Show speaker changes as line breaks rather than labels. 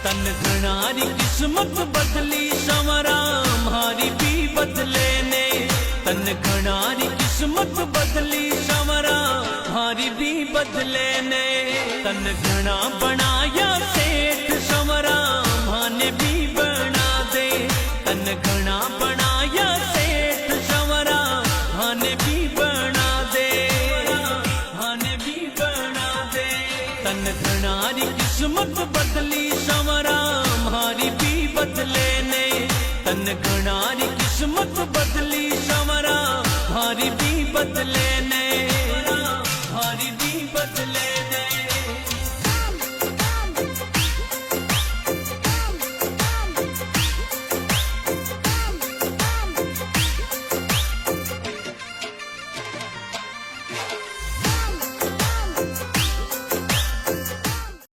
तन घणारी किस्मत बदली संवरा मारी भी बदले ने। तन घणारी किस्मत बदली संवरा मारी भी बदले ने। तन घना बनाया सेठ संवरा माने भी बना दे। तन घना बनाया सेठ संवरा माने भी बना दे। माने भी बना दे। तन घणारी किस्मत बदली संवरा मारी भी बदले ने। तन घणारी किस्मत बदली संवरा मारी भी बदले ने। मारी भी बदले